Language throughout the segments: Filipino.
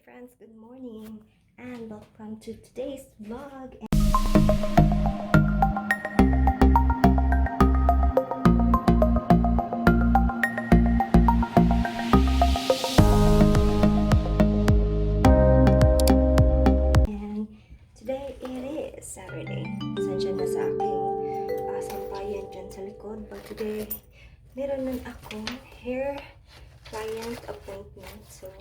friends, good morning and welcome to today's vlog. And today it is Saturday. Pasensya na sa aking sampayan dyan sa likod. But today, meron nun akong hair client appointment. So,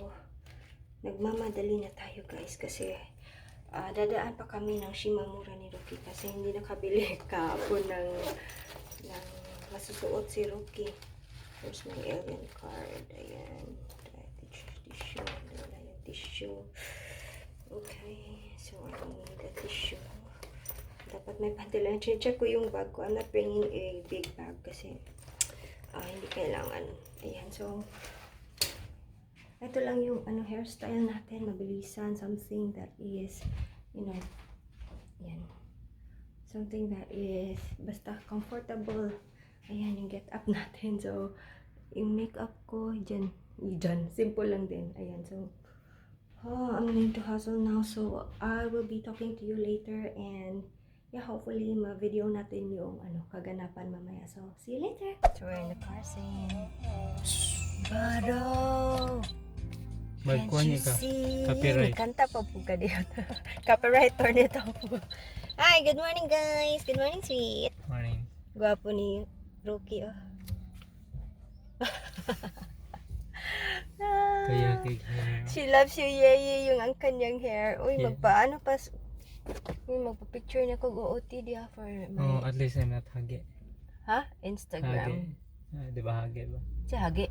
nagmamadali na tayo guys kasi dadaan pa kami ng Shimamura ni Rocky kasi hindi nakabili kahapon ng masusuot si Rocky. Here's my alien card. Ayan. Tissue. Wala yung tissue. Okay. So, I need a tissue. Dapat may pantalan. Check ko yung bag ko. I'm not bringing a big bag kasi hindi kailangan. Ayan. So, ito lang yung hairstyle natin, mabilisan, something that is, yan. Something that is basta comfortable. Ayan yung get up natin. So, yung makeup ko, dyan, simple lang din. Ayan, so, I'm going to hustle now. So, I will be talking to you later and yeah, hopefully, ma-video natin yung kaganapan mamaya. So, see you later. So, we're in the car scene. Baro! Magkuhan niya ka. Copyright. Kanta pa po ka dito. Copywriter nito po. Hi, good morning guys. Good morning, sweet. Morning. Gwapo ni Rocky, oh. Kaya kay hair. She loves you, yeye, yung ang kanyang hair. Uy, Yeah. magpa-picture na ko OOTD for my... Oh, at least I'm not hage. Ha? Instagram. Hage. Di ba hage ba? Si Hagi.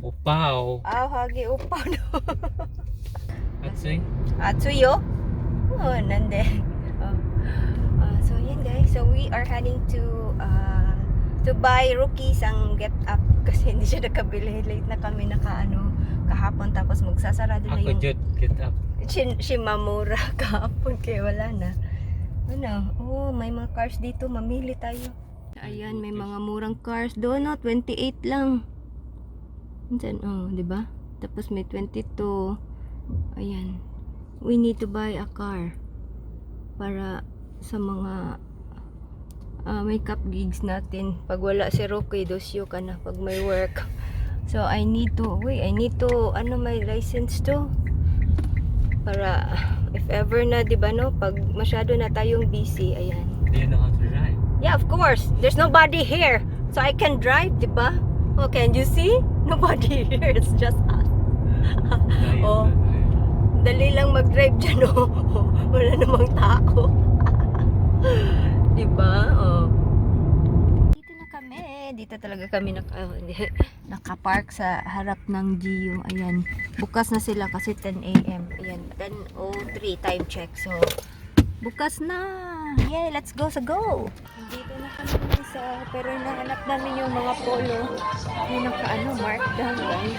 Upaw! Hagi, upaw no. Atsoy? Atsuyo? Oh, nande. So, yan guys. So, we are heading to buy Rookies ang get up kasi hindi siya nakabili. Late na kami kahapon tapos magsasarado na Ako yung jud, get up. Shimamura kahapon kaya wala na. May mga cars dito. Mamili tayo. Ayan, may mga murang cars. Doon, 28 lang. Di ba? Tapos may 22. Ayan. We need to buy a car para sa mga makeup gigs natin. Pag wala si Rocky, dosyo ka na pag may work. So I need to my license to para if ever na, di ba, pag masyado na tayong busy, ayan. Do you know how to drive? Yeah, of course. There's nobody here. So I can drive, di ba? Oh, can you see? Nobody here. It's just us. Oh, dali lang mag-drive dyan, oh. Wala namang tao. Diba? Oh. Dito na kami. Dito talaga kami nakapark sa harap ng GU. Ayan. Bukas na sila kasi 10 AM. Ayan. 10:03 time check. So, bukas na. Yay, let's go. Dito na kami pero nahanap namin yung mga polo. May mark down, guys.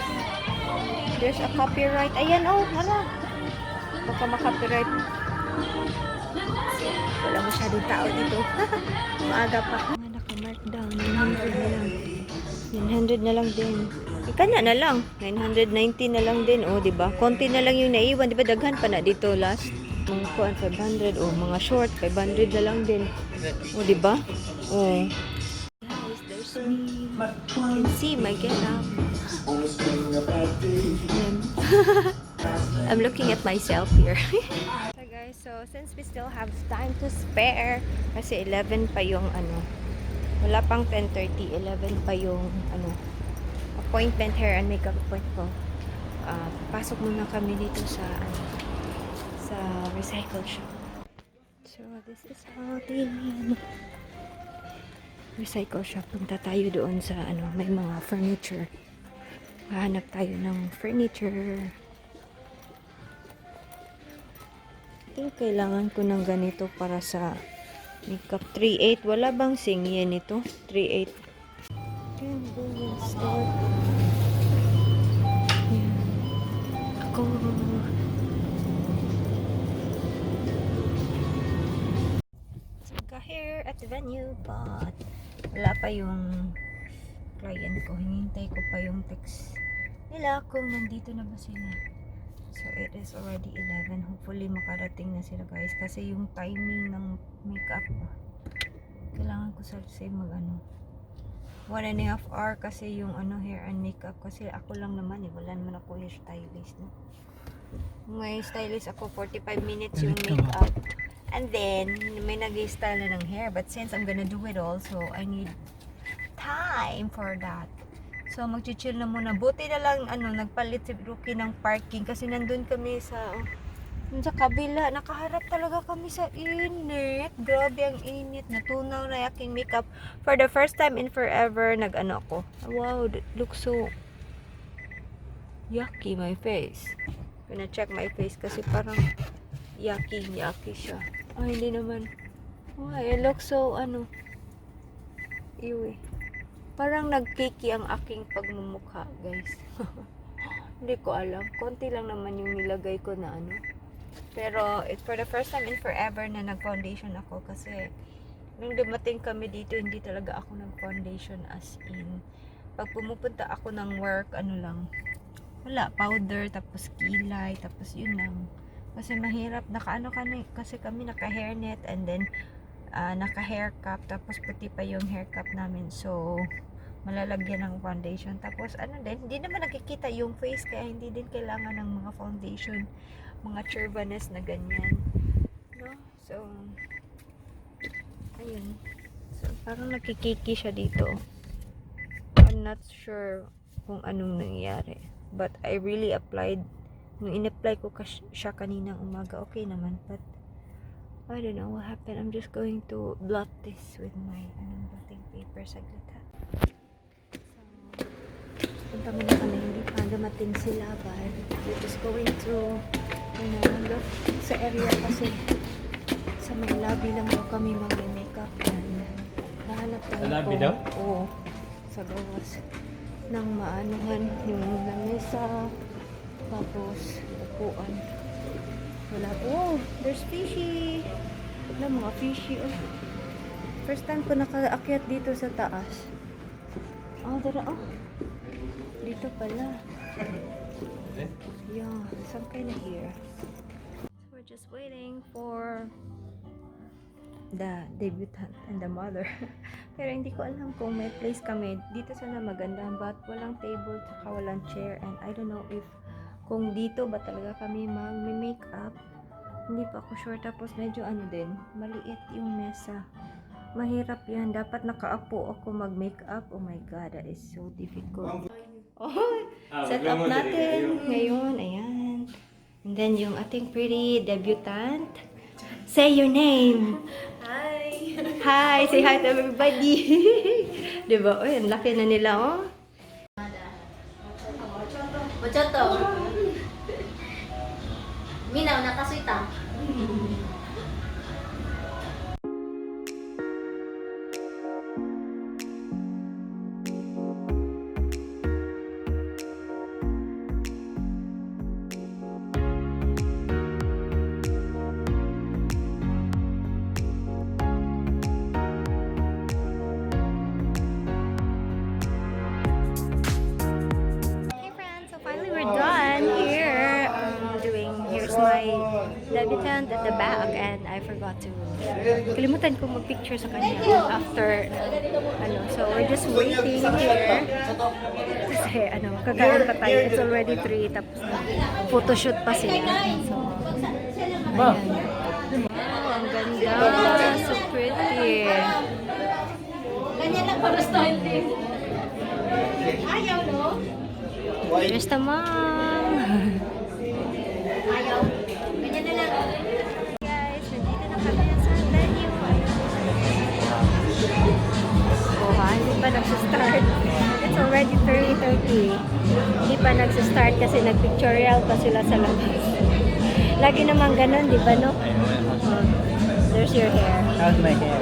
There's a copyright. Ayan, hala. Baka makopyright. Wala masyadong tao dito. Maaga pa. Naka-mark down. 900 na lang. 900 na lang din. Kanya na lang. 990 na lang din. Diba? Konti na lang yung naiwan. Diba daghan pa na dito last? Mga kuan 500. Mga short 500 na lang din. Diba? Guys, there's me. You can see my get up. I'm looking at myself here. So guys, since we still have time to spare, kasi 11 pa yung wala pang 10:30, 11 pa yung appointment, hair and makeup appointment ko. Pasok muna kami dito sa recycle shop. So this is how the recycle shop. Punta tayo doon sa may mga furniture. Hahanap tayo ng furniture. I think kailangan ko ng ganito para sa makeup. 3.8. Wala bang singyan ito? 3.8. Store. Ako. Here at the venue, but wala pa yung client ko. Hinihintay ko pa yung text nila kung nandito na ba sila. So it is already 11. Hopefully makarating na sila guys. Kasi yung timing ng makeup, kailangan ko sa mag 1.5 hour kasi yung hair and makeup. Kasi ako lang naman wala naman ako hair stylist. No? May stylist ako 45 minutes yung makeup. And then, may nag-style na ng hair. But since I'm gonna do it all, so I need time for that. So, mag-chill na muna. Buti na lang, nagpalit si Rookie ng parking. Kasi nandun kami sa kabila. Nakaharap talaga kami sa init. Grabe ang init. Natunaw na yaking makeup. For the first time in forever, ako. Wow, that looks so yucky, my face. Gonna check my face kasi parang yucky siya. Ay, hindi naman. Oh, it looks so, ew. Parang nagkiki ang aking pagmumukha, guys. Hindi ko alam. Konti lang naman yung nilagay ko na Pero, it's for the first time in forever na nag-foundation ako kasi nung dumating kami dito, hindi talaga ako nag-foundation as in. Pag pumupunta ako ng work, lang, wala, powder, tapos kilay, tapos yun lang. Kasi mahirap, kasi kami naka-hairnet and then naka-hair cap, tapos puti pa yung hair cap namin. So, malalagyan ng foundation. Tapos, hindi naman nakikita yung face, kaya hindi din kailangan ng mga foundation, mga churbanes na ganyan. No? So, ayun. So, parang nakikiki siya dito. I'm not sure kung anong nangyari. But, I really applied. Nung in-apply ko siya kaninang umaga, okay naman. But, I don't know what happened. I'm just going to blot this with my blotting paper. Saglit ha. So, punta muna kami. Hindi pa dumating sila. But, we're just going to, look sa area kasi sa may lobby lang daw kami mag-makeup. And, nahanap tayo sa lobby daw? Oo. Sa gawas. Nang maanuhan yung lamesa. Tapos, upuan. Wala. Oh, there's fishy. Wala, mga fishy. Oh. First time ko nakaakyat dito sa taas. Oh, dara. Oh. Dito pala. Yeah, some kind of here. So, we're just waiting for the debutant and the mother. Pero hindi ko alam kung may place kami. Dito sana maganda, but walang table, saka walang chair. And I don't know if kung dito ba talaga kami mag-makeup. Hindi pa ako sure. Tapos medyo din, maliit yung mesa. Mahirap yan. Dapat nakaapo ako mag-makeup. Oh my God, that is so difficult. Oh, set up natin ngayon. Ayan. And then yung ating pretty debutant. Say your name. Hi! Hi! Say hi to everybody. Diba? Uy, ang laki na nila, oh. Mochoto. Minaw, nakaswita. Debutant at the back, and I forgot to kalimutan ko mag-picture sa kanya after so we're just waiting here kasi kakain pa tayo. It's already 3 tapos photoshoot pa sila. So ayan. Wow, ang ganda, so pretty. Ganyan lang para style din. Ayaw, no? Here's the mom. Ayaw. Ganyan na lang. Guys, nandito na kami sa venue. Hindi pa nagsistart. It's already 3:30. Hindi pa nagsistart kasi nag-pictorial pa sila sa labas. Lagi naman ganun, di ba, no? There's your hair. How's my hair?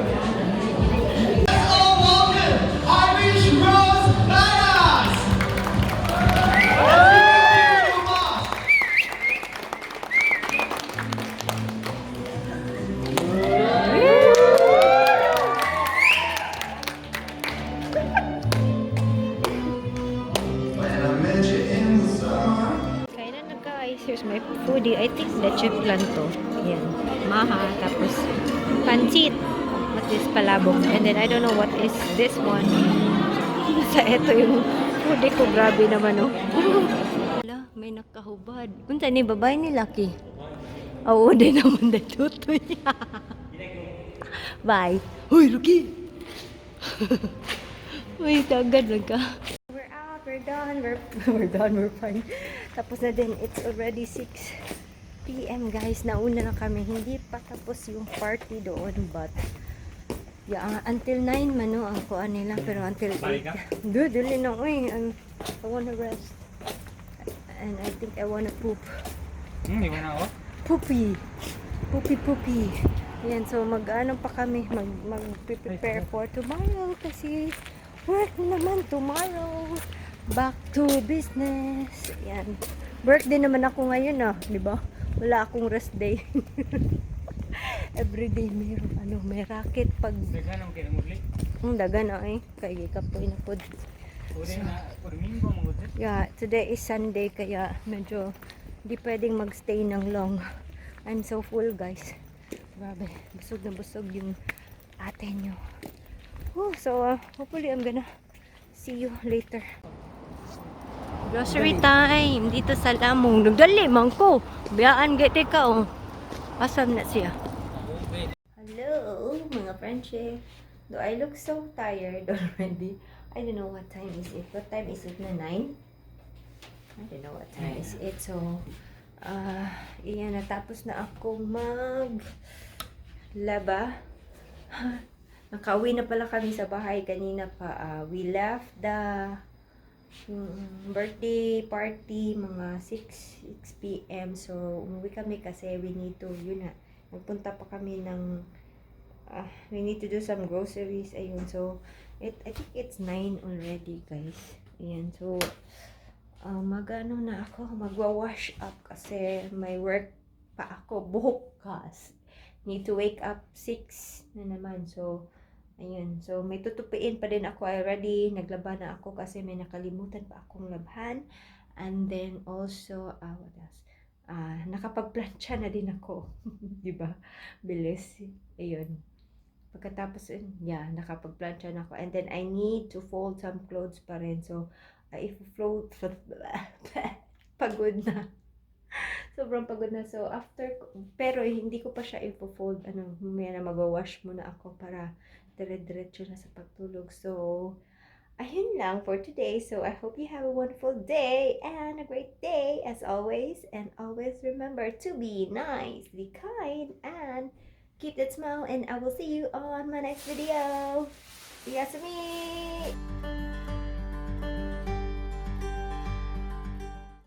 here's my foodie. I think leche plan to. Yan. Maha. Tapos, pancit. What is palabok? And then, I don't know what is this one. Sa eto yung foodie ko. Grabe naman, oh. Wala, may nakahubad. Kunta ni babae ni Lucky. Oo, din naman na tutoy. Bye. Uy, Lucky! Uy, kagad ka. We're out, we're done, we're done, we're fine. Tapos na din, it's already 6 p.m. guys. Nauna na kami. Hindi pa tapos yung party doon, but yeah, until 9 man no, ang kuan nila, pero until 8. Dude, dili na, uy, I wanna rest. And I think I wanna poop. Di ba na ako? Poopy. Poopy. Yan, so mag-ano pa kami, mag-prepare for tomorrow kasi work naman tomorrow. Back to business. Yan. Birthday naman ako ngayon di ba? Wala akong rest day. Everyday mayroon may racket pag Dagan ang kinamudli. dagan kay kapoy na pod. Yeah, today is Sunday kaya medyo di pwedeng magstay ng long. I'm so full guys. Grabe, busog na busog yung ate nyo. So hopefully I'm gonna see you later. Grocery time dito sa Lamong. Nagdali man ko. Biyaan gete ka Asam na siya. Hello mga friendship. Do I look so tired already? I don't know what time is it. What time is it na 9? I don't know what time is it. So iyan, natapos na ako maglaba. Nakauwi na pala kami sa bahay kanina pa. We left the birthday party mga 6 p.m. So umuwi kami kasi we need to, nagpunta pa kami ng we need to do some groceries. Ayun, so I think it's 9 already guys. Ayan, so magano na ako, magwa-wash up kasi may work pa ako bukas. Need to wake up 6 na naman. So, ayun. So, may tutupiin pa din ako. I already naglaba na ako kasi may nakalimutan pa akong labhan. And then also, what else? Nakapagplancha na din ako. Diba? Bilis. Ayun. Pagkatapos, nakapagplancha na ako. And then, I need to fold some clothes pa rin. So, if float pagod na. Sobrang pagod na. So, after, pero hindi ko pa siya i-fold. May na mag-wash muna ako para dire-diretso na sa pagtulog. So, ayun lang for today. So, I hope you have a wonderful day and a great day as always. And always remember to be nice, be kind, and keep that smile. And I will see you on my next video. See you guys.